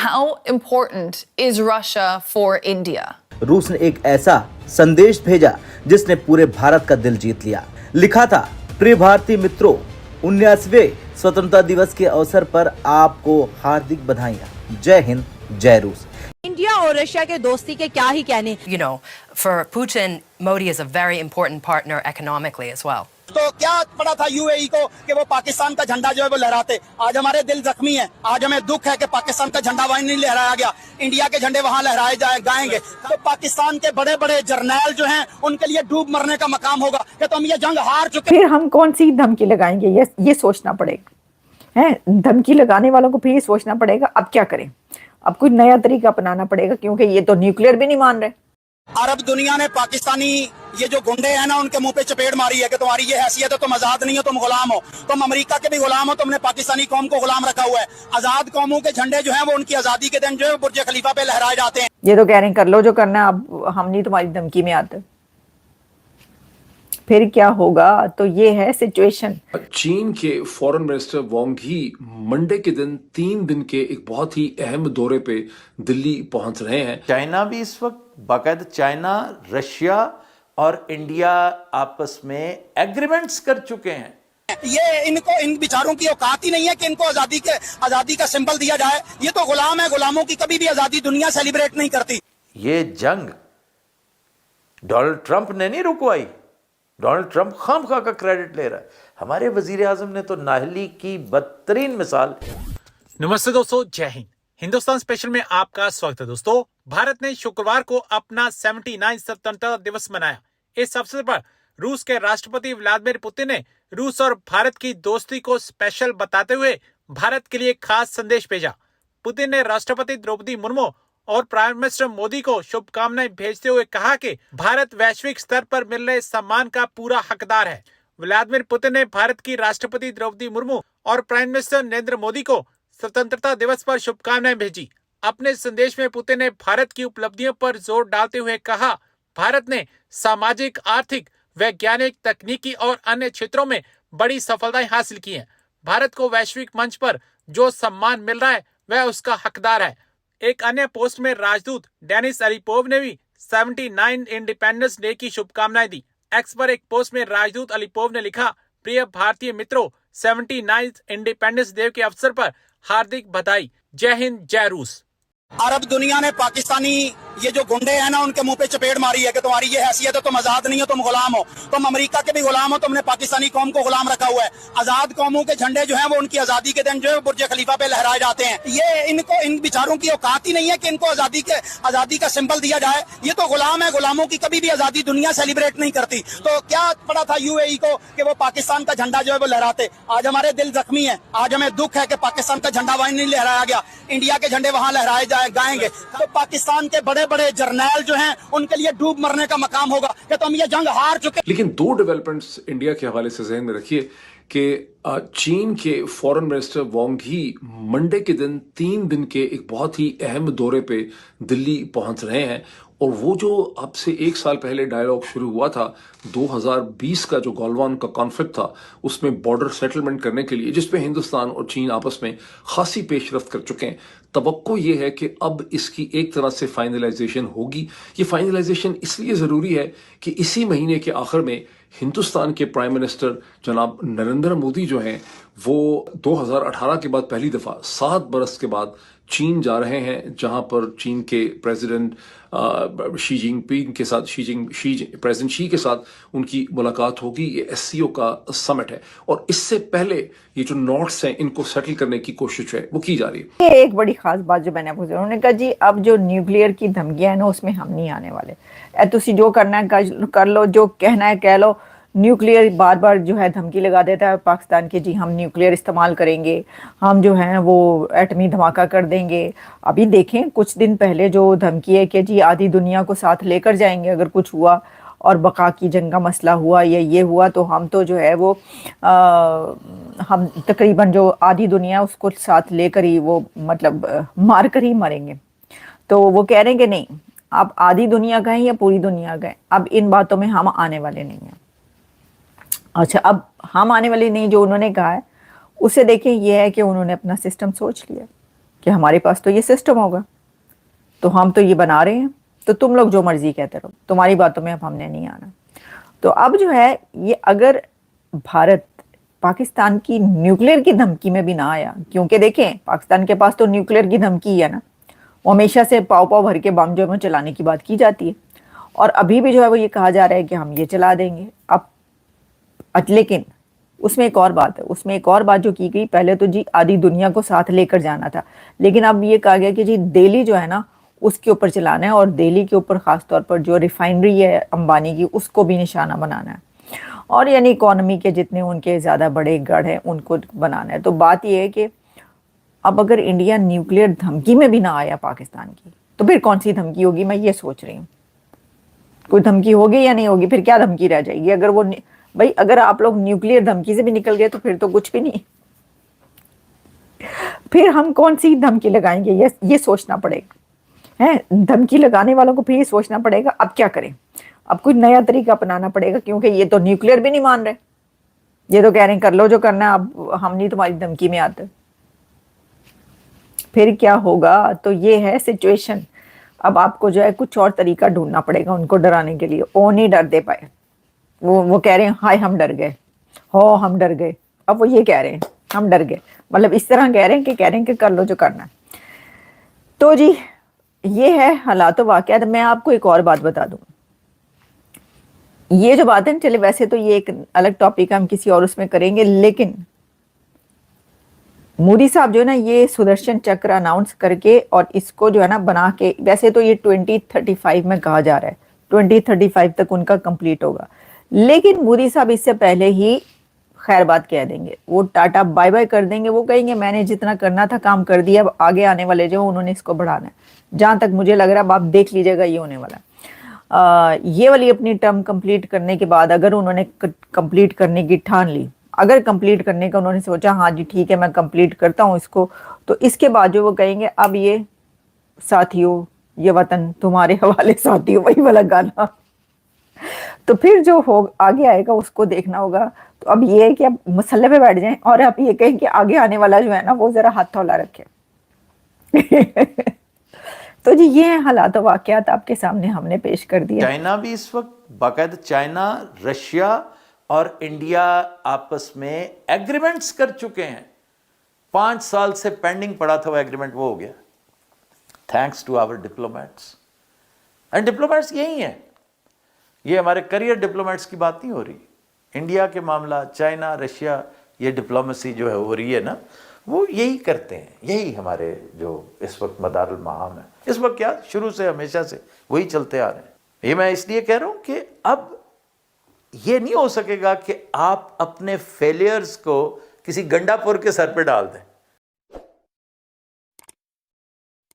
how important is Russia for India? रूस ने एक ऐसा संदेश भेजा जिसने पूरे भारत का दिल जीत लिया। लिखा था, प्रिय भारतीय मित्रों, 19वें स्वतंत्रता दिवस के अवसर पर आपको हार्दिक बधाइयां। जय हिंद, जय रूस। इंडिया और रशिया के दोस्ती के क्या ही कहने। You know, for Putin, Modi is a very important partner economically as well. तो क्या पड़ा था यूएई को कि वो पाकिस्तान का झंडा जो है वो लहराते। आज हमारे दिल जख्मी है, आज हमें दुख है कि पाकिस्तान का झंडा वहीं नहीं लहराया गया। इंडिया के झंडे वहां लहराए जाएंगे तो पाकिस्तान के बड़े बड़े जर्नैल जो हैं उनके लिए डूब मरने का मकाम होगा कि तो हम ये जंग हार चुके। फिर हम कौन सी धमकी लगाएंगे, ये सोचना पड़ेगा है। धमकी लगाने वालों को फिर ये सोचना पड़ेगा अब क्या करें, अब कोई नया तरीका अपनाना पड़ेगा, क्योंकि ये तो न्यूक्लियर भी नहीं मान रहे। अरब दुनिया ने पाकिस्तानी ये जो गुंडे हैं ना उनके मुंह पे चपेट मारी है कि तुम्हारी ये हैसियत है, तुम आजाद नहीं हो, तुम गुलाम हो, तुम अमेरिका के भी गुलाम हो, तुमने पाकिस्तानी कौम को गुलाम रखा हुआ है। आजाद कौमों के झंडे जो हैं वो उनकी आजादी के दिन जो है बुर्ज खलीफा पे लहराए जाते हैं। ये तो कह रहे हैं कर लो जो करना है, अब हम नहीं तुम्हारी धमकी में आते। फिर क्या होगा, तो ये है सिचुएशन। चीन के फॉरेन मिनिस्टर वांग ही मंडे के दिन 3 दिन के एक बहुत ही अहम दौरे पे दिल्ली पहुंच रहे हैं। चाइना भी इस वक्त बाकायदा, चाइना, रशिया और इंडिया आपस में एग्रीमेंट्स कर चुके हैं। ये इनको, इन बिचारों की औकात ही नहीं है कि इनको आजादी का सिंबल दिया जाए। ये तो गुलाम है, गुलामों की कभी भी आजादी दुनिया सेलिब्रेट नहीं करती। ये जंग डोनाल्ड ट्रंप ने नहीं रुकवाई, डोनाल्ड ट्रंप खामखा का क्रेडिट ले रहा है। हमारे वजीर आजम ने तो नाहली की बदतरीन मिसाल। नमस्ते दोस्तों, जय हिंद। हिंदुस्तान स्पेशल में आपका स्वागत है। दोस्तों, भारत ने शुक्रवार को अपना 79 स्वतंत्रता दिवस मनाया। इस अवसर पर रूस के राष्ट्रपति व्लादिमीर पुतिन ने रूस और भारत की दोस्ती को स्पेशल बताते हुए भारत के लिए खास संदेश भेजा। पुतिन ने राष्ट्रपति द्रौपदी मुर्मू और प्राइम मिनिस्टर मोदी को शुभकामनाएं भेजते हुए कहा कि भारत वैश्विक स्तर पर मिल रहे सम्मान का पूरा हकदार है। व्लादिमीर पुतिन ने भारत की राष्ट्रपति द्रौपदी मुर्मू और प्राइम मिनिस्टर नरेंद्र मोदी को स्वतंत्रता दिवस पर शुभकामनाएं भेजी। अपने संदेश में पुतिन ने भारत की उपलब्धियों पर जोर डालते हुए कहा, भारत ने सामाजिक, आर्थिक, वैज्ञानिक, तकनीकी और अन्य क्षेत्रों में बड़ी सफलताएं हासिल की हैं। भारत को वैश्विक मंच पर जो सम्मान मिल रहा है वह उसका हकदार है। एक अन्य पोस्ट में राजदूत डेनिस अलीपोव ने भी 79 इंडिपेंडेंस डे की शुभकामनाएं दी। एक्स पर एक पोस्ट में राजदूत अलीपोव ने लिखा, प्रिय भारतीय मित्रों, 79 इंडिपेंडेंस डे के अवसर पर हार्दिक बधाई। जय हिंद, जय रूस। अरब दुनिया ने पाकिस्तानी ये जो गुंडे हैं ना उनके मुंह पे चपेट मारी है कि तुम्हारी ये हैसियत है, तुम आजाद नहीं हो, तुम गुलाम हो, तुम अमेरिका के भी गुलाम हो, तुमने पाकिस्तानी कौम को गुलाम रखा हुआ है। आजाद कौमों के झंडे जो हैं वो उनकी आजादी के दिन जो है बुर्ज खलीफा पे लहराए जाते हैं। ये इनको, इन बिचारों की औकात ही नहीं है कि इनको आजादी का सिंबल दिया जाए। ये तो गुलाम है, गुलामों की कभी भी आजादी दुनिया सेलिब्रेट नहीं करती। तो क्या पड़ा था यूएई को कि वो पाकिस्तान का झंडा जो है वो लहराते। आज हमारे दिल जख्मी है, आज हमें दुख है कि पाकिस्तान का झंडा वहीं नहीं लहराया गया। इंडिया के झंडे वहां लहराए जाएंगे तो पाकिस्तान के बड़े बड़े जर्नैल जो हैं उनके लिए डूब मरने का मकाम होगा कि तो हम ये जंग हार चुके। लेकिन 2 डेवलपमेंट्स इंडिया के हवाले से ज़हन में रखिए कि चीन के फॉरेन मिनिस्टर वांग ही मंडे के दिन 3 दिन के एक बहुत ही अहम दौरे पे दिल्ली पहुंच रहे हैं। और वो जो अब से 1 साल पहले डायलॉग शुरू हुआ था, 2020 का जो गलवान का कॉन्फ्लिक्ट था, उसमें बॉर्डर सेटलमेंट करने के लिए, जिसपे हिंदुस्तान और चीन आपस में खासी पेशरफ्त कर चुके हैं। तवक्को ये है कि अब इसकी एक तरह से फाइनलाइजेशन होगी। ये फाइनलाइजेशन इसलिए ज़रूरी है कि इसी महीने के आखिर में हिंदुस्तान के प्राइम मिनिस्टर जनाब नरेंद्र मोदी जो हैं वो 2018 के बाद पहली दफ़ा 7 बरस के बाद चीन जा रहे हैं, जहां पर चीन के प्रेसिडेंट शी जिनपिंग के साथ प्रेसिडेंट शी के साथ उनकी मुलाकात होगी। ये एससीओ का समिट है और इससे पहले ये जो नॉर्थ्स हैं इनको सेटल करने की कोशिश है वो की जा रही है। ये एक बड़ी खास बात जो मैंने आपको, उन्होंने कहा जी अब जो न्यूक्लियर की धमकियां है ना उसमें हम नहीं आने वाले। तुसी जो करना है कर लो, जो कहना है कह लो। न्यूक्लियर बार बार जो है धमकी लगा देता है पाकिस्तान की, जी हम न्यूक्लियर इस्तेमाल करेंगे, हम जो है वो एटमी धमाका कर देंगे। अभी देखें कुछ दिन पहले जो धमकी है कि जी आधी दुनिया को साथ लेकर जाएंगे अगर कुछ हुआ और बका की जंग का मसला हुआ या ये हुआ तो हम तो जो है वो हम तकरीबन जो आधी दुनिया उसको साथ लेकर ही वो मतलब मार कर ही मरेंगे। तो वो कह रहे हैं कि नहीं, आप आधी दुनिया गए या पूरी दुनिया गए, अब इन बातों में हम आने वाले नहीं हैं। अच्छा, अब हम आने वाले नहीं, जो उन्होंने कहा है उससे देखें ये है कि उन्होंने अपना सिस्टम सोच लिया کہ ہمارے پاس تو یہ سسٹم ہوگا, تو ہم تو یہ بنا رہے ہیں, تو تم لوگ جو مرضی کہتے رہو, تمہاری باتوں میں اب ہم نے نہیں آنا. تو اب جو ہے یہ اگر بھارت پاکستان کی نیوکلیئر کی دھمکی میں بھی نہ آیا, کیونکہ دیکھیں پاکستان کے پاس تو نیوکلیئر کی دھمکی ہے نا, وہ ہمیشہ سے پاؤ پاؤ بھر کے بم جو ہے چلانے کی بات کی جاتی ہے, اور ابھی بھی جو ہے وہ یہ کہا جا رہا ہے کہ ہم یہ چلا دیں گے. لیکن اس میں ایک اور بات ہے, اس میں ایک اور بات جو کی گئی, پہلے تو جی آدھی دنیا کو ساتھ لے کر جانا تھا, لیکن اب یہ کہا گیا کہ جی دہلی جو ہے نا اس کے اوپر چلانا ہے, اور دہلی کے اوپر خاص طور پر جو ریفائنری ہے امبانی کی اس کو بھی نشانہ بنانا ہے, اور یعنی اکانومی کے جتنے ان کے زیادہ بڑے گڑھ ہیں ان کو بنانا ہے. تو بات یہ ہے کہ اب اگر انڈیا نیوکلیئر دھمکی میں بھی نہ آیا پاکستان کی, تو پھر کون سی دھمکی ہوگی, میں یہ سوچ رہی ہوں. کوئی دھمکی ہوگی یا نہیں ہوگی, پھر کیا دھمکی رہ جائے گی؟ اگر وہ بھائی اگر آپ لوگ نیوکلیئر دھمکی سے بھی نکل گئے تو پھر تو کچھ بھی نہیں, پھر ہم کون سی دھمکی لگائیں گے, یہ سوچنا پڑے گا. دھمکی لگانے والوں کو پھر یہ سوچنا پڑے گا اب کیا کریں, اب کوئی نیا طریقہ اپنانا پڑے گا, کیونکہ یہ تو نیوکلیئر بھی نہیں مان رہے, یہ تو کہہ رہے ہیں کر لو جو کرنا ہے, اب ہم نہیں تمہاری دھمکی میں آتے. پھر کیا ہوگا؟ تو یہ ہے سچویشن. اب آپ کو جو ہے کچھ اور طریقہ ڈھونڈنا پڑے گا ان کو ڈرانے کے لیے. وہ نہیں ڈر دے پائے, وہ کہہ رہے ہیں ہائے ہم ڈر گئے, ہم ڈر گئے. اب وہ یہ کہہ رہے ہیں ہم ڈر گئے, مطلب اس طرح کہہ رہے ہیں کہ کر لو جو کرنا ہے. تو جی یہ ہے حالات و واقعات. میں آپ کو ایک اور بات بتا دوں, یہ جو بات ہے چلے ویسے تو یہ ایک الگ ٹاپک ہم کسی اور اس میں کریں گے, لیکن مودی صاحب جو ہے نا یہ سدرشن چکر اناؤنس کر کے اور اس کو جو ہے نا بنا کے, ویسے تو یہ 2035 میں کہا جا رہا ہے 2035 تک ان کا کمپلیٹ ہوگا, لیکن مودی صاحب اس سے پہلے ہی خیر بات کہہ دیں گے, وہ ٹاٹا بائی بائی کر دیں گے. وہ کہیں گے میں نے جتنا کرنا تھا کام کر دیا, اب آگے آنے والے جو انہوں نے اس کو بڑھانا ہے. جہاں تک مجھے لگ رہا ہے, اب آپ دیکھ لیجیے گا یہ ہونے والا ہے. یہ والی اپنی ٹرم کمپلیٹ کرنے کے بعد اگر انہوں نے کمپلیٹ کرنے کی ٹھان لی, اگر کمپلیٹ کرنے کا انہوں نے سوچا ہاں جی ٹھیک ہے میں کمپلیٹ کرتا ہوں اس کو, تو اس کے بعد جو وہ کہیں گے اب یہ ساتھیوں یہ وطن تمہارے حوالے ساتھیوں, وہی والا گانا. تو پھر جو آگے آئے گا اس کو دیکھنا ہوگا. تو اب یہ ہے کہ اب مسئلے پہ بیٹھ جائیں اور آپ یہ کہیں کہ آگے آنے والا جو ہے نا وہ ذرا ہاتھ تھولا رکھے. تو جی یہ حالات و واقعات آپ کے سامنے ہم نے پیش کر دیا. چائنا بھی اس وقت باقاعدہ, چائنا رشیا اور انڈیا آپس میں ایگریمنٹس کر چکے ہیں. 5 سال سے پینڈنگ پڑا تھا وہ ایگریمنٹ, وہ ہو گیا thanks to our diplomats. And diplomats یہی ہیں, یہ ہمارے کریئر ڈپلومیٹس کی بات نہیں ہو رہی. انڈیا کے معاملہ, چائنا رشیا, یہ ڈپلومیسی جو ہے ہو رہی ہے نا, وہ یہی کرتے ہیں. یہی ہمارے جو اس وقت مدار المہام ہے, اس وقت کیا شروع سے ہمیشہ سے وہی چلتے آ رہے ہیں. یہ میں اس لیے کہہ رہا ہوں کہ اب یہ نہیں ہو سکے گا کہ آپ اپنے فیلیئرز کو کسی گنڈا پور کے سر پہ ڈال دیں.